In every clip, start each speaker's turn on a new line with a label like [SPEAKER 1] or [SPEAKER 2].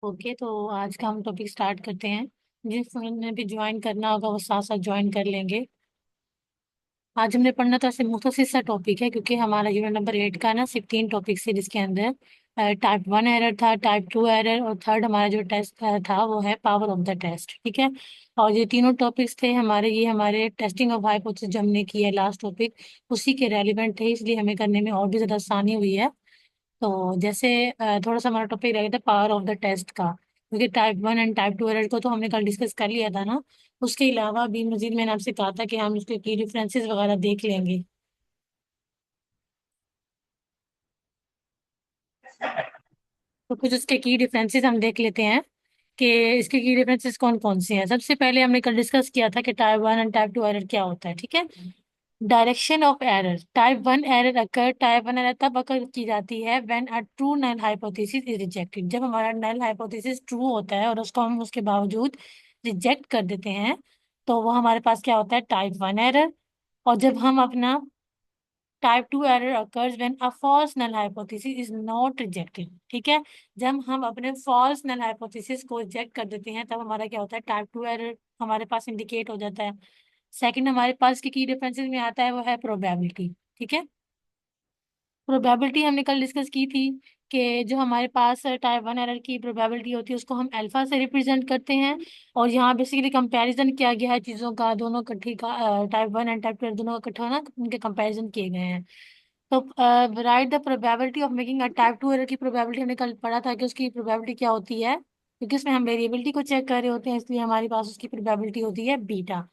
[SPEAKER 1] Okay, तो आज का हम टॉपिक स्टार्ट करते हैं। जिसने भी ज्वाइन करना होगा वो साथ साथ ज्वाइन कर लेंगे। आज हमने पढ़ना तो ऐसे मुख्तसर सा टॉपिक है, क्योंकि हमारा यूनिट नंबर 8 का ना सिर्फ 3 टॉपिक है, जिसके अंदर टाइप 1 एरर था, टाइप 2 एरर और थर्ड हमारा जो टेस्ट था वो है पावर ऑफ द टेस्ट। ठीक है। और ये तीनों टॉपिक्स थे हमारे, ये हमारे टेस्टिंग ऑफ हाइपोथेसिस जो हमने की है लास्ट टॉपिक, उसी के रेलिवेंट थे, इसलिए हमें करने में और भी ज़्यादा आसानी हुई है। तो जैसे थोड़ा सा हमारा टॉपिक रहेगा था पावर ऑफ द टेस्ट का, क्योंकि टाइप 1 एंड टाइप 2 एरर को तो हमने कल डिस्कस कर लिया था ना। उसके अलावा भी मजीद मैंने आपसे कहा था कि हम उसके की डिफरेंसेस वगैरह देख लेंगे। तो कुछ उसके की डिफरेंसेस हम देख लेते हैं कि इसके की डिफरेंसेस कौन कौन से हैं। सबसे पहले हमने कल डिस्कस किया था कि टाइप 1 एंड टाइप 2 एरर क्या होता है। ठीक है। Direction of error, type 1 error occur, type 1 error तब अकर की जाती है when a true null hypothesis is rejected, जब हमारा नल हाइपोथेसिस ट्रू होता है और उसको हम उसके बावजूद रिजेक्ट कर देते हैं, तो वो हमारे पास क्या होता है, टाइप 1 एरर। और जब हम अपना type 2 error occurs when a false null hypothesis is not rejected. ठीक है। जब हम अपने फॉल्स नल हाइपोथेसिस को रिजेक्ट कर देते हैं तब हमारा क्या होता है, टाइप 2 एरर हमारे पास इंडिकेट हो जाता है। सेकंड हमारे पास की डिफरेंसेस में आता है वो है प्रोबेबिलिटी। ठीक है। प्रोबेबिलिटी हमने कल डिस्कस की थी कि जो हमारे पास टाइप 1 एरर की प्रोबेबिलिटी होती है उसको हम अल्फा से रिप्रेजेंट करते हैं। और यहाँ बेसिकली कंपैरिजन किया गया है चीज़ों का, दोनों इकट्ठी का, टाइप 1 एंड टाइप 2 दोनों का इकट्ठा ना, उनके कंपैरिजन किए गए हैं। तो right the probability of making a type 2 error की प्रोबेबिलिटी हमने कल पढ़ा था कि उसकी प्रोबेबिलिटी क्या होती है, क्योंकि इसमें हम वेरिएबिलिटी को चेक कर रहे होते हैं, इसलिए हमारे पास उसकी प्रोबेबिलिटी होती है बीटा।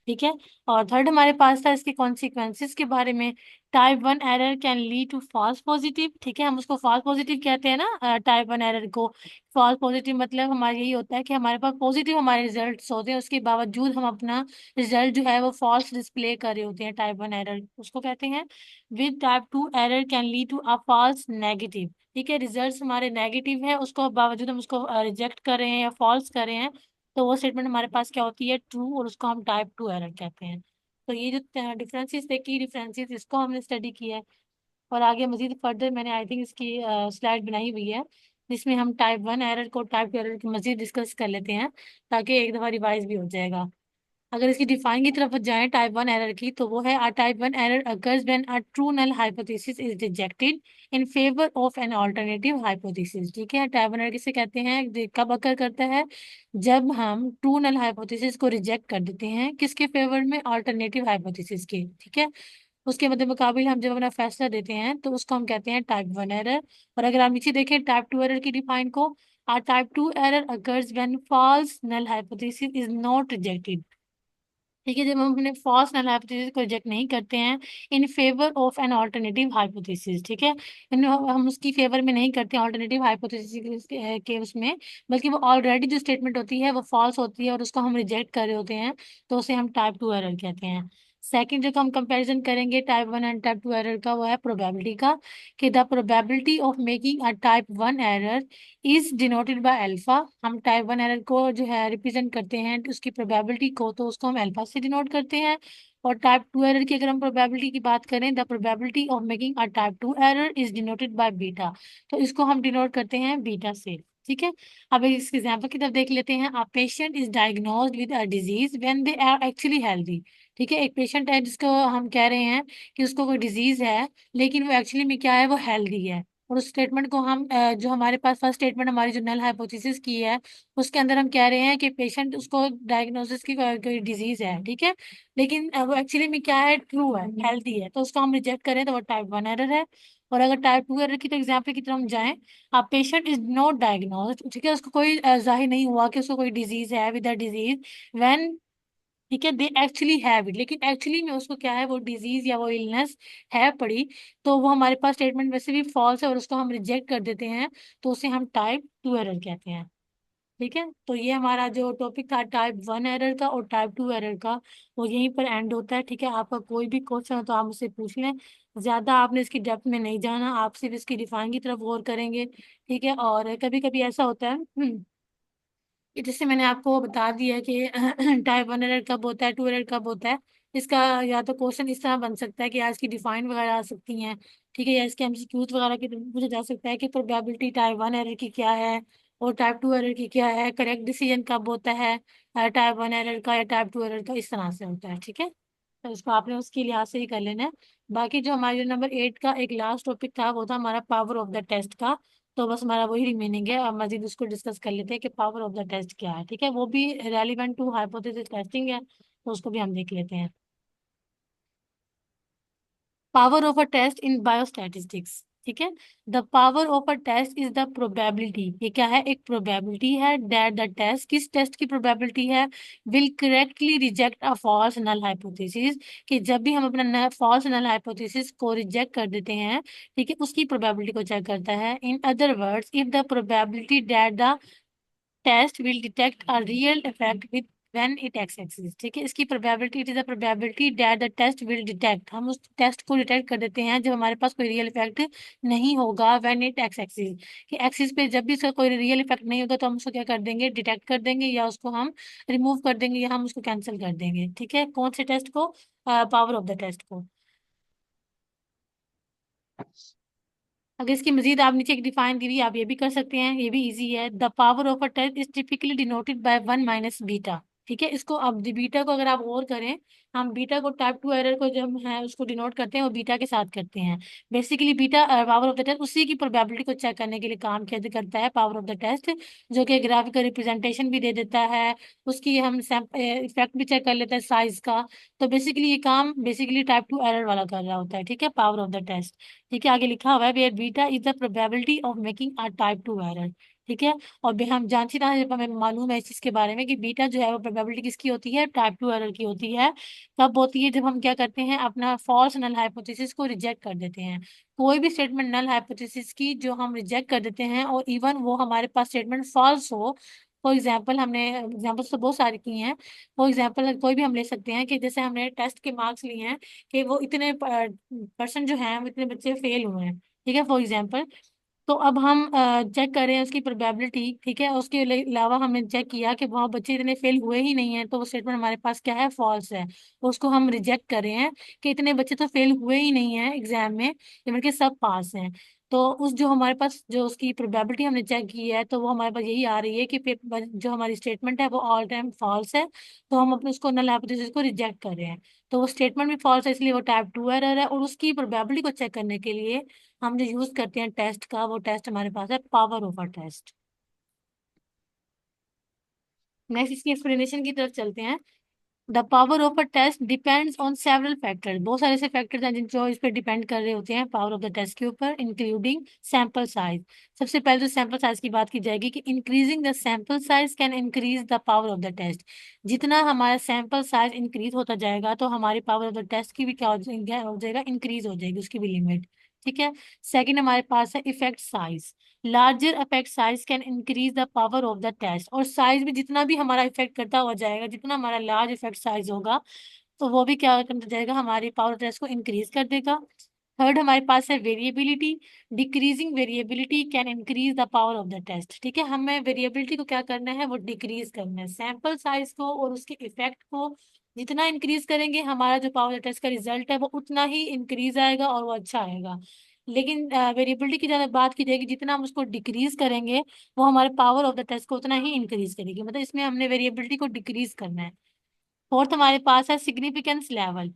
[SPEAKER 1] ठीक है। और थर्ड हमारे पास था इसके कॉन्सिक्वेंसेस के बारे में। Type 1 error can lead to false positive. ठीक है, हम उसको फॉल्स पॉजिटिव कहते हैं ना, टाइप 1 एरर को। फॉल्स पॉजिटिव मतलब हमारा यही होता है कि हमारे पास पॉजिटिव हमारे रिजल्ट्स होते हैं, उसके बावजूद हम अपना रिजल्ट जो है वो फॉल्स डिस्प्ले कर रहे होते हैं, टाइप 1 एरर उसको कहते हैं। With type 2 error can lead to a false negative. ठीक है, रिजल्ट्स हमारे नेगेटिव है, उसको बावजूद हम उसको रिजेक्ट कर रहे हैं या फॉल्स कर रहे हैं, तो वो स्टेटमेंट हमारे पास क्या होती है, ट्रू, और उसको हम टाइप 2 एरर कहते हैं। तो ये जो डिफरेंसेस थे, की डिफरेंसेस, इसको हमने स्टडी किया है। और आगे मजीद फर्दर मैंने आई थिंक इसकी स्लाइड बनाई हुई है, जिसमें हम टाइप 1 एरर को टाइप 2 एरर की मजीद डिस्कस कर लेते हैं, ताकि एक दफ़ा रिवाइज भी हो जाएगा। अगर इसकी डिफाइन की तरफ जाएं टाइप 1 एरर की, तो वो है a type 1 error occurs when a true null hypothesis is rejected in favour of an alternative hypothesis. ठीक है, टाइप 1 एरर किसे कहते हैं, कब अकर करता है, जब हम ट्रू नल हाइपोथेसिस को रिजेक्ट कर देते हैं, किसके फेवर में, अल्टरनेटिव हाइपोथेसिस के। ठीक है, उसके मद्दे मुकाबिल हम जब अपना फैसला देते हैं तो उसको हम कहते हैं टाइप 1 एरर। और अगर आप नीचे देखें टाइप 2 एरर की डिफाइन को, a type 2 error occurs when false null hypothesis is not rejected. ठीक है, जब हम अपने फॉल्स नल हाइपोथेसिस को रिजेक्ट नहीं करते हैं in favour of an alternative hypothesis. ठीक है, हम उसकी फेवर में नहीं करते ऑल्टरनेटिव हाइपोथेसिस के उसमें, बल्कि वो ऑलरेडी जो स्टेटमेंट होती है वो फॉल्स होती है और उसको हम रिजेक्ट कर रहे होते हैं, तो उसे हम टाइप 2 एरर कहते हैं। सेकंड जो हम कंपैरिजन करेंगे टाइप 1 एंड टाइप 2 एरर का, वो है प्रोबेबिलिटी का, कि the probability of making a type 1 error is denoted by alpha. हम टाइप 1 एरर को जो है रिप्रेजेंट करते हैं उसकी प्रोबेबिलिटी को, तो उसको हम अल्फा से डिनोट करते हैं। और टाइप 2 एरर की अगर हम प्रोबेबिलिटी की बात करें, the probability of making a type 2 error is denoted by beta, तो इसको हम डिनोट करते हैं बीटा से। ठीक है। अब इसके एग्जाम्पल की तरफ देख लेते हैं। A patient is diagnosed with a disease when they are actually healthy. ठीक है, एक पेशेंट है जिसको हम कह रहे हैं कि उसको कोई डिजीज है, लेकिन वो एक्चुअली में क्या है, वो हेल्दी है। और उस स्टेटमेंट को हम जो हमारे पास फर्स्ट स्टेटमेंट हमारी जो नल हाइपोथेसिस की है, उसके अंदर हम कह रहे हैं कि पेशेंट उसको डायग्नोसिस की कोई डिजीज है। ठीक है, लेकिन वो एक्चुअली में क्या है, ट्रू है, हेल्दी है, तो उसको हम रिजेक्ट करें तो वो टाइप 1 एरर है। और अगर टाइप 2 एरर की तो एग्जाम्पल की तरफ हम जाएं, आप पेशेंट इज नॉट डायग्नोस्ड। ठीक है, उसको कोई जाहिर नहीं हुआ कि उसको कोई डिजीज है, विद द डिजीज व्हेन, ठीक है, दे एक्चुअली हैव इट, लेकिन एक्चुअली में उसको क्या है, वो डिजीज या वो इलनेस है पड़ी, तो वो हमारे पास स्टेटमेंट वैसे भी फॉल्स है और उसको हम रिजेक्ट कर देते हैं, तो उसे हम टाइप 2 एरर कहते हैं। ठीक है, तो ये हमारा जो टॉपिक था टाइप 1 एरर का और टाइप 2 एरर का, वो यहीं पर एंड होता है। ठीक है, आपका कोई भी क्वेश्चन हो तो आप मुझसे पूछ लें, ज्यादा आपने इसकी डेप्थ में नहीं जाना, आप सिर्फ इसकी डिफाइन की तरफ गौर करेंगे। ठीक है, और कभी कभी ऐसा होता है कि जैसे मैंने आपको बता दिया कि टाइप 1 एरर कब होता है, 2 एरर कब होता है, इसका या तो क्वेश्चन इस तरह बन सकता है कि आज की डिफाइन वगैरह आ सकती हैं। ठीक है, या इसके एमसीक्यूज वगैरह की पूछा जा सकता है कि प्रोबेबिलिटी टाइप 1 एरर की क्या है, और टाइप 2 एरर की क्या है, करेक्ट डिसीजन कब होता है, टाइप 1 एरर का या टाइप 2 एरर का, इस तरह से होता है। ठीक है, तो उसको आपने उसके लिहाज से ही कर लेना है। बाकी जो हमारे जो नंबर 8 का एक लास्ट टॉपिक था वो था हमारा पावर ऑफ द टेस्ट का। तो बस हमारा वही रिमेनिंग है, अब मजीद उसको डिस्कस कर लेते हैं कि पावर ऑफ द टेस्ट क्या है। ठीक है, वो भी रेलिवेंट टू हाइपोथेसिस टेस्टिंग है, तो उसको भी हम देख लेते हैं। Power of a test in biostatistics. ठीक है, the power of a test is the probability, ये क्या है, एक प्रोबेबिलिटी है, दैट द टेस्ट, किस टेस्ट की प्रोबेबिलिटी है, will correctly reject a false null hypothesis, कि जब भी हम अपना फॉल्स नल हाइपोथेसिस को रिजेक्ट कर देते हैं, ठीक है, उसकी प्रोबेबिलिटी को चेक करता है। In other words, if the probability that the test will detect a real effect with when it x axis. ठीक है, इसकी probability, it is a probability that the test will detect, हम उस test को detect कर देते हैं जब हमारे पास कोई रियल इफेक्ट नहीं होगा, व्हेन इट एक्स एक्सिस, कि एक्सिस पे जब भी इसका कोई रियल इफेक्ट नहीं होगा तो हम उसको क्या कर देंगे, डिटेक्ट कर देंगे, या उसको हम रिमूव कर देंगे, या हम उसको कैंसिल कर देंगे। ठीक है, कौन से टेस्ट को, पावर ऑफ द टेस्ट को। अगर इसकी मजीद आप नीचे एक डिफाइन दी हुई है, आप ये भी कर सकते हैं, ये भी इजी है। The power of a test is typically denoted by 1 - beta. ठीक है, इसको अब बीटा को अगर आप और करें, हम बीटा को टाइप 2 एरर को जो हम है उसको डिनोट करते हैं वो बीटा के साथ करते हैं। Basically beta power of the test उसी की प्रोबेबिलिटी को चेक करने के लिए काम किया करता है, पावर ऑफ द टेस्ट, जो कि ग्राफिकल रिप्रेजेंटेशन भी दे देता है, उसकी हम इफेक्ट भी चेक कर लेते हैं साइज का। तो बेसिकली ये काम बेसिकली टाइप 2 एरर वाला कर रहा होता है। ठीक है, पावर ऑफ द टेस्ट। ठीक है, आगे लिखा हुआ है where beta is the probability of making a type 2 error. ठीक है, और हम जानते ना, जब हमें मालूम है इस चीज के बारे में कि बीटा जो है वो प्रोबेबिलिटी किसकी होती है, टाइप 2 एरर की होती है। कब होती है, जब हम क्या करते हैं, अपना फॉल्स नल हाइपोथेसिस को रिजेक्ट कर देते हैं। कोई भी स्टेटमेंट नल हाइपोथेसिस की जो हम रिजेक्ट कर देते हैं, और इवन वो हमारे पास स्टेटमेंट फॉल्स हो। फॉर एग्जाम्पल, हमने एग्जाम्पल्स तो बहुत सारी की हैं। फॉर एग्जाम्पल कोई भी हम ले सकते हैं कि जैसे हमने टेस्ट के मार्क्स लिए हैं कि वो इतने परसेंट जो हैं वो इतने बच्चे फेल हुए हैं। ठीक है, फॉर एग्जाम्पल, तो अब हम चेक कर रहे हैं उसकी प्रोबेबिलिटी। ठीक है, उसके अलावा हमने चेक किया कि वहाँ बच्चे इतने फेल हुए ही नहीं है, तो वो स्टेटमेंट हमारे पास क्या है, फॉल्स है। उसको हम रिजेक्ट कर रहे हैं कि इतने बच्चे तो फेल हुए ही नहीं है एग्जाम में, ये बल्कि सब पास हैं। तो उस जो हमारे पास जो उसकी प्रोबेबिलिटी हमने चेक की है, तो वो हमारे पास यही आ रही है कि पेपर जो हमारी स्टेटमेंट है वो ऑल टाइम फॉल्स है। तो हम अपने उसको नल हाइपोथेसिस को रिजेक्ट कर रहे हैं। तो वो स्टेटमेंट भी फॉल्स है, इसलिए वो टाइप 2 एरर है। और उसकी प्रोबेबिलिटी को चेक करने के लिए हम जो यूज करते हैं टेस्ट का, वो टेस्ट हमारे पास है पावर ओवर टेस्ट। नेक्स्ट इसकी एक्सप्लेनेशन की तरफ चलते हैं। The power of a test depends on several factors, बहुत सारे ऐसे फैक्टर्स हैं जिन जो इस पर डिपेंड कर रहे होते हैं पावर ऑफ द टेस्ट के ऊपर, इंक्लूडिंग सैंपल साइज। सबसे पहले तो सैंपल साइज की बात की जाएगी कि increasing the sample size can increase the power of the test. जितना हमारा सैंपल साइज इंक्रीज होता जाएगा तो हमारी पावर ऑफ द टेस्ट की भी क्या हो जाएगा, इंक्रीज हो जाएगी, उसकी भी लिमिट। ठीक है, सेकंड हमारे पास है effect size. Larger effect size can increase the power of the test, और साइज भी जितना भी हमारा इफेक्ट करता हुआ जाएगा, जितना हमारा लार्ज इफेक्ट साइज होगा, तो वो भी क्या करता जाएगा, हमारी पावर ऑफ टेस्ट को इंक्रीज कर देगा। थर्ड हमारे पास है variability. Decreasing variability can increase the power of the test. ठीक है, हमें वेरिएबिलिटी को क्या करना है, वो डिक्रीज करना है। सैंपल साइज को और उसके इफेक्ट को जितना इंक्रीज करेंगे, हमारा जो पावर ऑफ टेस्ट का रिजल्ट है वो उतना ही इंक्रीज आएगा और वो अच्छा आएगा। लेकिन वेरिएबिलिटी की ज्यादा बात की जाएगी, जितना हम उसको डिक्रीज करेंगे वो हमारे पावर ऑफ द टेस्ट को उतना ही इंक्रीज करेगी, मतलब इसमें हमने वेरिएबिलिटी को डिक्रीज करना है। फोर्थ हमारे पास है significance level.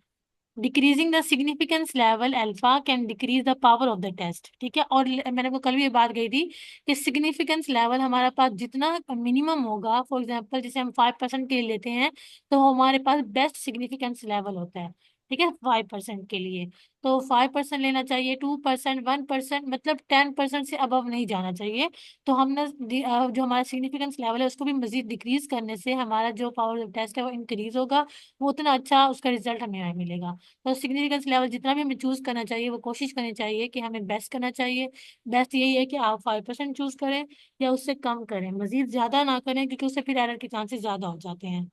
[SPEAKER 1] Decreasing the significance level alpha can decrease the power of the test. ठीक है, और मैंने को कल भी ये बात कही थी कि सिग्निफिकेंस लेवल हमारे पास जितना मिनिमम होगा, फॉर एग्जांपल जैसे हम 5% के लिए लेते हैं, तो हमारे पास बेस्ट सिग्निफिकेंस लेवल होता है। ठीक है, 5% के लिए तो 5% लेना चाहिए, 2%, 1%, मतलब 10% से अबव नहीं जाना चाहिए। तो हमने जो हमारा सिग्निफिकेंस लेवल है उसको भी मजीद डिक्रीज करने से हमारा जो पावर ऑफ टेस्ट है वो इंक्रीज होगा, वो उतना अच्छा उसका रिजल्ट हमें मिलेगा। तो सिग्निफिकेंस लेवल जितना भी हमें चूज करना चाहिए, वो कोशिश करनी चाहिए कि हमें बेस्ट करना चाहिए। बेस्ट यही है कि आप 5% चूज करें या उससे कम करें, मजीद ज्यादा ना करें, क्योंकि उससे फिर एरर के चांसेस ज्यादा हो जाते हैं।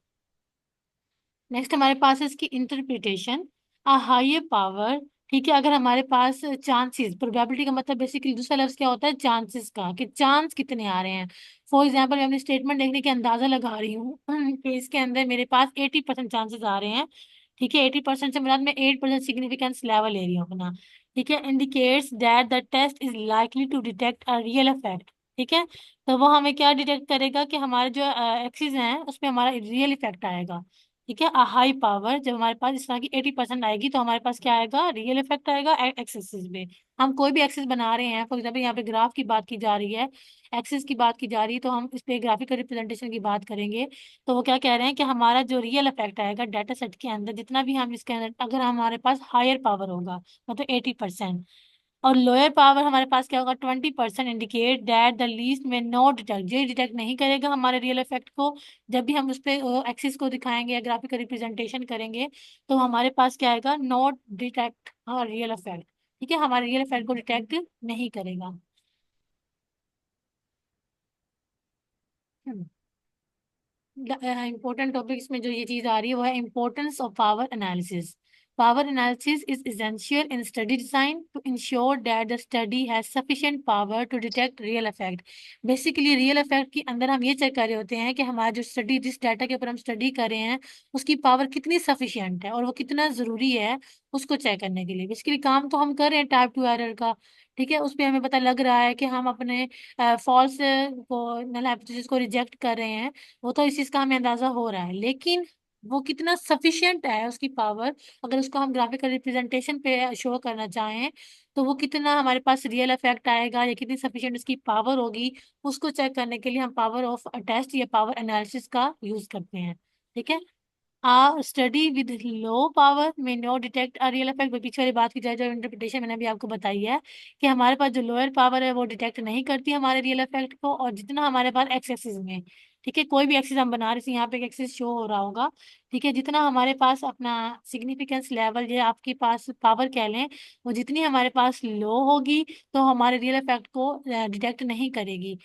[SPEAKER 1] नेक्स्ट हमारे पास है इसकी इंटरप्रिटेशन। A higher power. ठीक है, अगर हमारे पास चांसेस, प्रोबेबिलिटी का मतलब बेसिकली दूसरा लफ्ज क्या होता है, चांसेस का, कि चांस कितने आ रहे हैं। फॉर एग्जाम्पल मैं अपनी स्टेटमेंट देखने के अंदाजा लगा रही हूँ कि इसके अंदर मेरे पास 80% चांसेस आ रहे हैं। ठीक है, 80% से मुराद मैं 8% सिग्निफिकेंस लेवल ले रही हूँ अपना। ठीक है, indicates that the test is likely to detect a real effect. ठीक है। तो वो हमें क्या डिटेक्ट करेगा कि हमारे जो एक्सिस हैं उस पे हमारा रियल इफेक्ट आएगा। ठीक है, हाई पावर जब हमारे पास इस तरह की 80% आएगी तो हमारे पास क्या आएगा, रियल इफेक्ट आएगा एक्सिस पे। हम कोई भी एक्सिस बना रहे हैं, फॉर एग्जाम्पल यहाँ पे ग्राफ की बात की जा रही है, एक्सिस की बात की जा रही है, तो हम इस पे ग्राफिकल रिप्रेजेंटेशन की बात करेंगे। तो वो क्या कह रहे हैं कि हमारा जो रियल इफेक्ट आएगा डाटा सेट के अंदर, जितना भी हम इसके अंदर, अगर हमारे पास हायर पावर होगा मतलब 80%, और लोअर पावर हमारे पास क्या होगा 20%, इंडिकेट दैट द लीस्ट में नॉट डिटेक्ट, ये डिटेक्ट नहीं करेगा हमारे रियल इफेक्ट को। जब भी हम उस पे एक्सिस को दिखाएंगे या ग्राफिकल रिप्रेजेंटेशन करेंगे तो हमारे पास क्या आएगा, नॉट डिटेक्ट हाँ रियल इफेक्ट। ठीक है, हमारे रियल इफेक्ट को डिटेक्ट नहीं करेगा। इंपॉर्टेंट टॉपिक्स में जो ये चीज आ रही है वो है importance of power analysis. Power analysis is essential in study design to ensure that the study has sufficient power to detect real effect। Basically real effect के अंदर हम ये चेक कर रहे होते हैं कि हमारा जो स्टडी, जिस डाटा के ऊपर हम स्टडी कर रहे हैं, उसकी पावर कितनी सफिशिएंट है और वो कितना जरूरी है, उसको चेक करने के लिए। बेसिकली काम तो हम कर रहे हैं टाइप टू एरर का। ठीक है, उस पे हमें पता लग रहा है कि हम अपने फॉल्स को, नल हाइपोथेसिस को रिजेक्ट कर रहे हैं। वो तो इस चीज का हमें अंदाजा हो रहा है, लेकिन वो कितना सफिशिएंट है उसकी पावर, अगर उसको हम ग्राफिकल रिप्रेजेंटेशन पे शो करना चाहें तो वो कितना हमारे पास रियल इफेक्ट आएगा या कितनी सफिशिएंट उसकी पावर होगी, उसको चेक करने के लिए हम पावर ऑफ टेस्ट या पावर एनालिसिस का यूज करते हैं। ठीक है, study with low power may no detect a real effect. पीछे वाली बात की जाए, जो इंटरप्रिटेशन मैंने अभी आपको बताई है कि हमारे पास जो लोअर पावर है वो डिटेक्ट नहीं करती हमारे रियल इफेक्ट को, और जितना हमारे पास एक्स एक्सिस में, ठीक है, कोई भी एक्सिस हम बना रहे थे, यहाँ पे एक एक्सिस शो हो रहा होगा। ठीक है, जितना हमारे पास अपना सिग्निफिकेंस लेवल, ये आपके पास पावर कह लें, वो जितनी हमारे पास लो होगी तो हमारे रियल इफेक्ट को डिटेक्ट नहीं करेगी।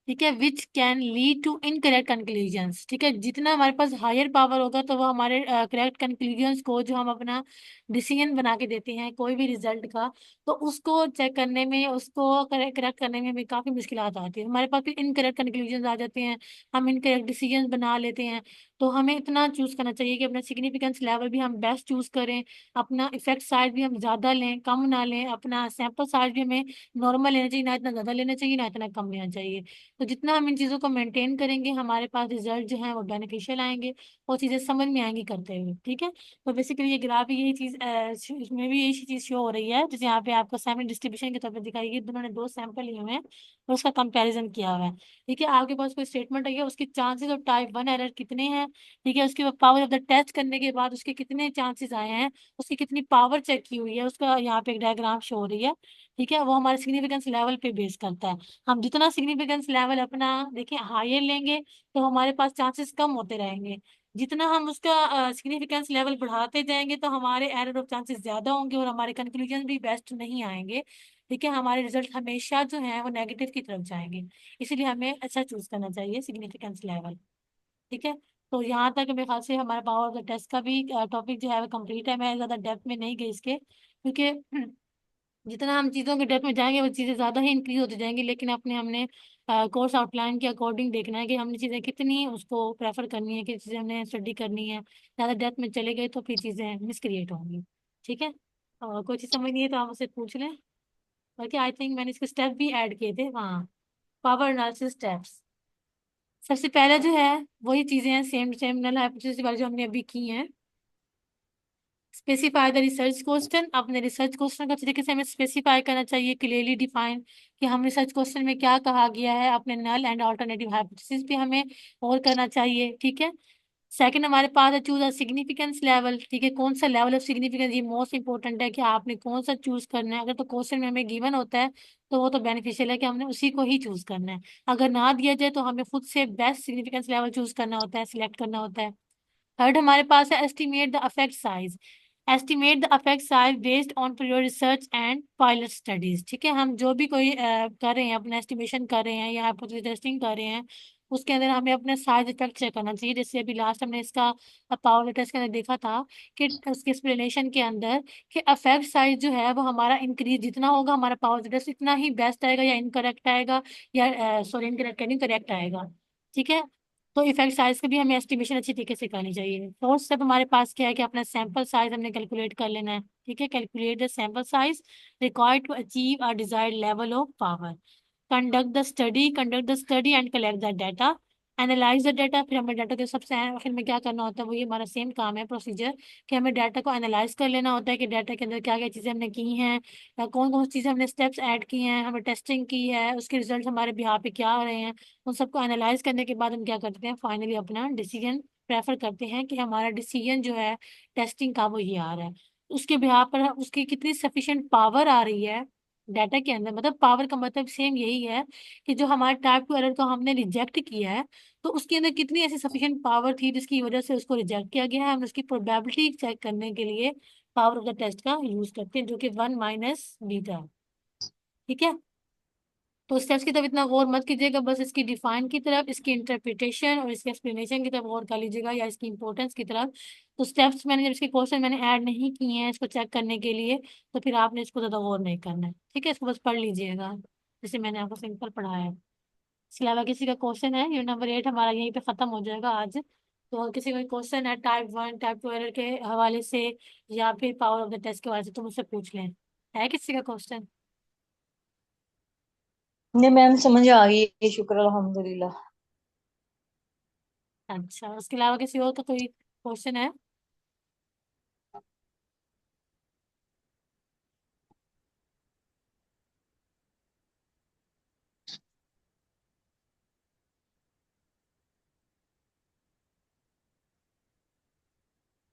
[SPEAKER 1] ठीक है, which can lead to incorrect conclusions. ठीक है, जितना हमारे पास हायर पावर होगा तो वो हमारे करेक्ट कंक्लूजन्स को, जो हम अपना डिसीजन बना के देते हैं कोई भी रिजल्ट का, तो उसको चेक करने में, उसको करेक्ट करने में हमें काफ़ी मुश्किलात आती है। हमारे पास फिर इनकरेक्ट कंक्लूजन्स आ जाते हैं, हम इनकरेक्ट डिसीजन बना लेते हैं। तो हमें इतना चूज करना चाहिए कि अपना सिग्निफिकेंस लेवल भी हम बेस्ट चूज करें, अपना इफेक्ट साइज भी हम ज़्यादा लें कम ना लें, अपना सैंपल साइज भी हमें नॉर्मल लेना चाहिए, ना इतना ज़्यादा लेना चाहिए ना इतना कम लेना चाहिए। तो जितना हम इन चीज़ों को मेंटेन करेंगे हमारे पास रिजल्ट जो है वो बेनिफिशियल आएंगे, और चीज़ें समझ में आएंगी करते हुए। ठीक है, तो बेसिकली ये ग्राफ यही चीज़, इसमें भी यही चीज़ शो हो रही है, जैसे यहाँ पे आपको सैम्पल डिस्ट्रीब्यूशन के तौर पर दिखाई गई, दोनों ने दो सैंपल लिए हुए हैं और उसका कंपैरिजन किया हुआ है। ठीक है, आपके पास कोई स्टेटमेंट है, उसके चांसेस और टाइप वन एरर कितने हैं। ठीक है, उसके पावर ऑफ द टेस्ट करने के बाद उसके कितने चांसेस आए हैं, उसकी कितनी पावर चेक की हुई है, उसका यहाँ पे एक डायग्राम शो हो रही है। ठीक है, वो हमारे सिग्निफिकेंस लेवल पे बेस करता है। हम जितना सिग्निफिकेंस लेवल अपना देखिए हायर लेंगे तो हमारे पास चांसेस कम होते रहेंगे, जितना हम उसका सिग्निफिकेंस लेवल बढ़ाते जाएंगे तो हमारे एरर ऑफ चांसेस ज्यादा होंगे और हमारे कंक्लूजन भी बेस्ट नहीं आएंगे। ठीक है, हमारे रिजल्ट हमेशा जो है वो नेगेटिव की तरफ जाएंगे। इसलिए हमें अच्छा चूज करना चाहिए सिग्निफिकेंस लेवल। ठीक है, तो यहाँ तक मेरे ख्याल से हमारा पावर ऑफ द टेस्ट का भी टॉपिक जो है वो कंप्लीट है। मैं ज़्यादा डेप्थ में नहीं गई इसके, क्योंकि जितना हम चीज़ों के डेप्थ में जाएंगे वो चीज़ें ज़्यादा ही इंक्रीज होती जाएंगी, लेकिन अपने हमने कोर्स आउटलाइन के अकॉर्डिंग देखना है कि हमने चीज़ें कितनी उसको प्रेफर करनी है, कि चीज़ें हमने स्टडी करनी है। ज़्यादा डेप्थ में चले गए तो फिर चीज़ें मिसक्रिएट होंगी। ठीक है, और कोई चीज़ समझ नहीं है तो आप मुझसे पूछ लें। बाकी आई थिंक मैंने इसके स्टेप भी ऐड किए थे वहाँ, पावर एनालिसिस स्टेप्स। सबसे पहला जो है वही चीज़ें हैं, सेम सेम नल हाइपोथेसिस वाली जो हमने अभी की हैं। स्पेसिफाई द रिसर्च क्वेश्चन, अपने रिसर्च क्वेश्चन को अच्छी तरीके से हमें स्पेसिफाई करना चाहिए, क्लियरली डिफाइन कि हम रिसर्च क्वेश्चन में क्या कहा गया है, अपने नल एंड अल्टरनेटिव हाइपोथेसिस पे हमें और करना चाहिए। ठीक है, सेकंड हमारे पास है चूज अ सिग्निफिकेंस लेवल। ठीक है, कौन सा लेवल ऑफ सिग्निफिकेंस, ये मोस्ट इंपॉर्टेंट है कि आपने कौन सा चूज करना है। अगर तो क्वेश्चन में हमें गिवन होता है तो वो तो बेनिफिशियल है कि हमने उसी को ही चूज करना है, अगर ना दिया जाए तो हमें खुद से बेस्ट सिग्निफिकेंस लेवल चूज करना होता है, सिलेक्ट करना होता है। थर्ड हमारे पास है estimate the affect size. Estimate the affect size based on prior research and pilot studies. ठीक है, हम जो भी कोई कर रहे हैं, अपना एस्टिमेशन कर रहे हैं या हाइपोथेसिस टेस्टिंग कर रहे हैं, उसके अंदर हमें अपने साइज इफेक्ट चेक करना चाहिए। जैसे अभी लास्ट हमने इसका पावर टेस्ट के अंदर देखा था कि उसके एक्सप्लेनेशन के अंदर कि अफेक्ट साइज जो है वो हमारा इंक्रीज जितना होगा हमारा पावर टेस्ट इतना ही बेस्ट आएगा या इनकरेक्ट आएगा, या सॉरी इनकरेक्ट करेक्ट आएगा। ठीक है, तो इफेक्ट साइज का भी हमें एस्टिमेशन अच्छी तरीके से करनी चाहिए। फोर्थ स्टेप हमारे पास क्या है कि अपना सैंपल साइज हमने कैलकुलेट कर लेना है। ठीक है, calculate the sample size required to achieve a desired level of power. Conduct the study and collect the data, analyse the data. फिर हमें डाटा के सबसे आखिर में क्या करना होता है, वो ये हमारा सेम काम है, प्रोसीजर, कि हमें डाटा को एनालाइज कर लेना होता है कि डाटा के अंदर क्या क्या चीज़ें हमने की हैं, या कौन कौन सी चीज़ें हमने स्टेप्स ऐड किए हैं, हमें टेस्टिंग की है, उसके रिजल्ट हमारे बिहाफ पे क्या आ रहे हैं। उन सबको एनालाइज करने के बाद हम क्या करते हैं, फाइनली अपना डिसीजन प्रेफर करते हैं कि हमारा डिसीजन जो है टेस्टिंग का वो ये आ रहा है। उसके बिहाफ पर उसकी कितनी सफिशिएंट पावर आ रही है डाटा के अंदर, मतलब पावर का मतलब सेम यही है कि जो हमारे टाइप टू एरर को हमने रिजेक्ट किया है, तो उसके अंदर कितनी ऐसी सफिशिएंट पावर थी जिसकी वजह से उसको रिजेक्ट किया गया है। हम उसकी प्रोबेबिलिटी चेक करने के लिए पावर ऑफ द टेस्ट का यूज करते हैं, जो कि 1 - बीटा। ठीक है, तो स्टेप्स की तरफ इतना गौर मत कीजिएगा, बस इसकी डिफाइन की तरफ, इसकी इंटरप्रिटेशन और इसके एक्सप्लेनेशन की तरफ गौर कर लीजिएगा, या इसकी इंपॉर्टेंस की तरफ। तो स्टेप्स मैंने जब इसके क्वेश्चन मैंने ऐड नहीं किए हैं इसको चेक करने के लिए, तो फिर आपने इसको ज़्यादा गौर नहीं करना है। ठीक है, इसको बस पढ़ लीजिएगा जैसे मैंने आपको सिंपल पढ़ाया है। इसके अलावा किसी का क्वेश्चन है, ये नंबर 8 हमारा यहीं पे खत्म हो जाएगा आज। तो किसी का क्वेश्चन है टाइप 1 टाइप 2 एरर के हवाले से, या फिर पावर ऑफ द टेस्ट के हवाले से, तो मुझसे पूछ लें। है किसी का क्वेश्चन?
[SPEAKER 2] नहीं मैम, समझ आ गई, शुक्र अल्हम्दुलिल्लाह।
[SPEAKER 1] अच्छा, उसके अलावा किसी और का कोई क्वेश्चन है?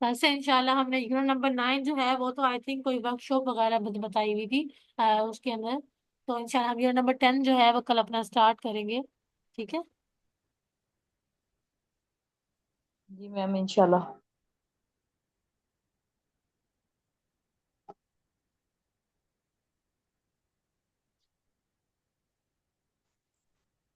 [SPEAKER 1] वैसे इंशाल्लाह हमने यूनिट नंबर 9 जो है वो तो आई थिंक कोई वर्कशॉप वगैरह बताई हुई थी उसके अंदर। तो इंशाल्लाह हम यूनिट नंबर 10 जो है वो कल अपना स्टार्ट करेंगे। ठीक है।
[SPEAKER 2] जी मैम, इंशाल्लाह।